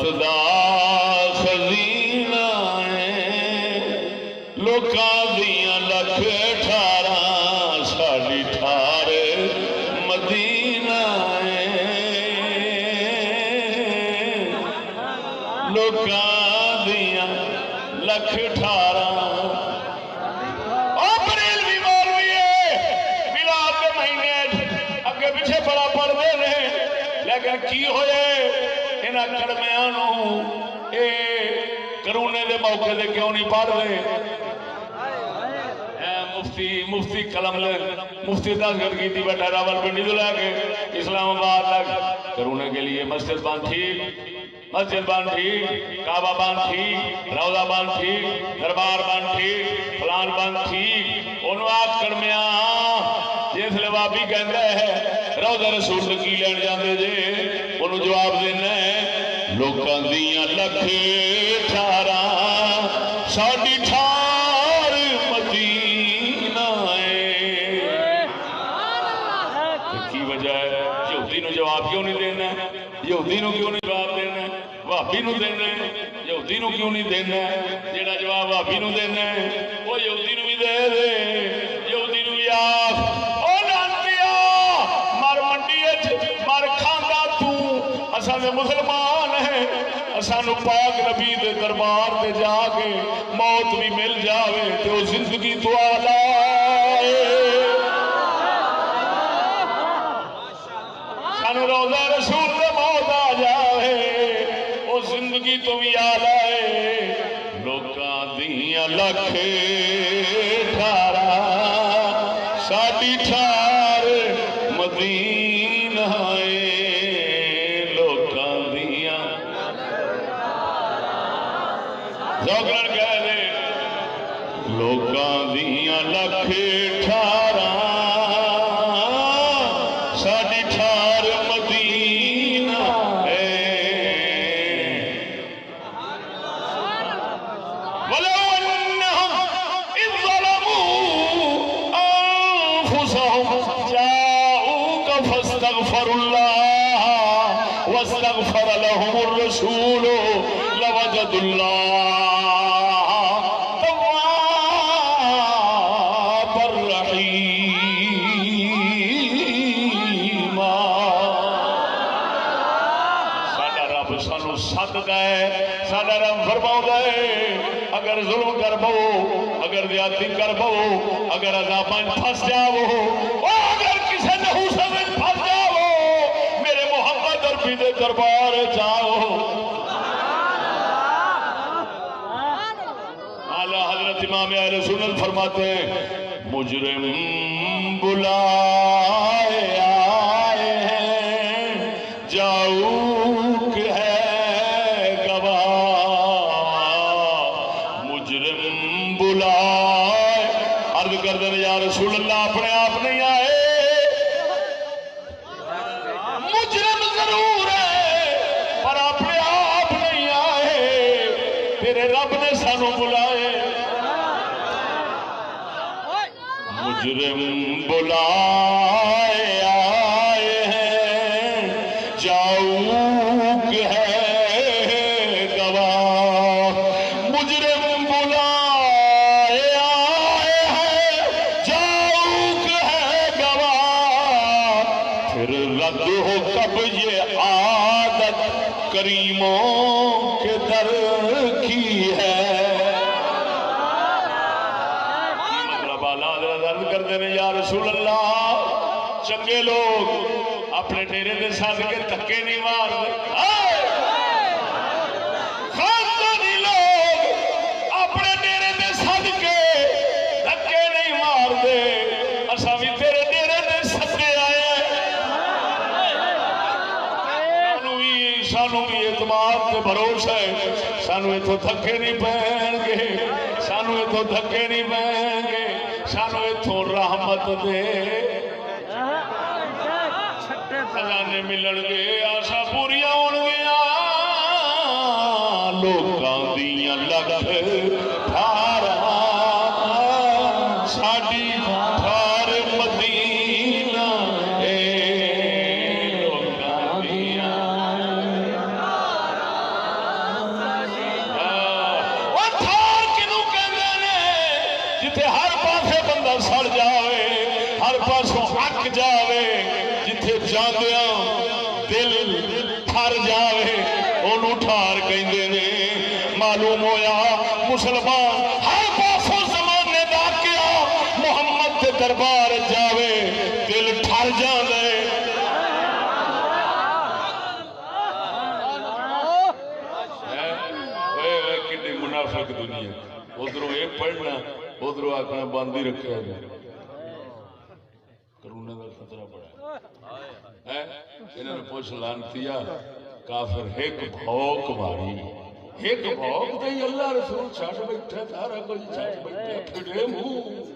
رحمت دا خزینہ ہے لوکاں دیاں لکھ ٹھارا ساڈی ٹھار مدینہ ہے لوکاں دیاں لکھ ٹھارا بریلوی مولوی میلاد کے مہینے اگے پیچھے بڑا پڑھتے رہے لیکن کی ہوئے انہاں کڑمیاں نوں اے کرونے دے موقع دے کیوں نہیں پڑھ رہے مفتی قلم لے مفتی دستخط کی تھی بیٹھا راول پنڈی تو لے کے اسلام آباد تک کرونے کے لیے مسجد بند ٹھیک مسجد بند ٹھیک کعبہ بند ٹھیک روضہ بند ٹھیک دربار بند ٹھیک فلان بند ٹھیک انہوں آپ کڑمیاں جس لئے وابی کہندہ ہے روضہ رسول کی لین جاندے جے انہوں جواب دینا ہے لوکاں دیاں لکھ ٹھارا ساڈی ٹھار مدینہ ہے کی وجہ ہے یہودی نو جواب کیوں نہیں دینا ہے یہودی نو کیوں نہیں جواب دینا ہے وہابی نو دینا ہے یہودی نو کیوں نہیں دینا ہے جیڑا جواب وہابی نو دینا ہے وہ یہودی نو بھی دے دے یہودی نو بھی آخ او لانتیا مر منڈی مر کھاندا تو اساں دے مسلمان ہیں اسانو پاک نبی دے دربار تے جا کے موت بھی مل جاوے تے او زندگی تو آلہ سانو روضہ رسول دے موت آ جاوے او زندگی تو بھی آلہ لوکاں دیاں لکھ ٹھارا ساڈی ٹھار مدینہ زوگرن کہہ دے لوکاں دیاں لکھ ٹھارا ساڈی ٹھار مدینہ ہے وَلَوْ أَنَّهُمْ إِذْ ظَلَمُوا أَنفُسَهُمْ جَاءُوكَ فَاسْتَغْفَرُوا اللَّهَ وَاسْتَغْفَرَ لَهُمُ الرَّسُولُ لَوَجَدُوا اللَّهَ ساڈا رب فرماؤں ہے اگر ظلم کر بو اگر زیادتی کر بو اگر عذاباں پھنس جاؤ اگر کسی نحوست میں پھنس جاؤ میرے محمد عربی دے دربار جاؤ اعلیٰ حضرت امام اہل سنت فرماتے ہیں مجرم بلائے آئے ہیں جاؤک ہے عرض کر دیں یا رسول اللہ اپنے آپ نہیں آئے مجرم ضرور ہے پر اپنے آپ نہیں آئے تیرے رب نے سانو بلائے مجرم بلائے آئے ہیں جاؤک ہے کریموں کے در کی ہے مطلب آلہ عرض کر دینے یا رسول اللہ چنگے لوگ اپنے ڈیرے دے ساتھ کے دھکے نہیں مار خاندانی لوگ اپنے ڈیرے دے ساتھ کے دھکے نہیں مار دے اسا بھی تیرے ڈیرے دے ساتھ آئے سانو بھی اعتماد تے بھروسہ ہے سانو ایتھوں دھکے نہیں پہن گے سانو ایتھوں دھکے نہیں پہن گے سانو ایتھوں رحمت دے خزانے ملن گے آسا پوریاں ہون گیا لوکاں دیاں لکھ ٹھارا ساڈی ٹھار مدینہ جتھے ہر پاسے بندہ سڑ جاوے ہر پاسوں اک جاوے جتھے جاندیاں دل تھر جاوے انہوں ٹھار کہندے نے معلوم ہویا مسلمان ہر پاسوں زمانے دا کیا محمد کے دربار جاوے دل ٹھر جاندے منافق دنیا ادھروں یہ پڑھنا ادھروں آخنا بند ہی رکھا گیا کرونے کا خطرہ بڑا ہے انہوں نے پوچھ لانتی کافر ایک بھوک ماری ایک بھوک دے اللہ رسول چھٹ بیٹھا سارا کچھ چھٹ بیٹھا پھڑے منہ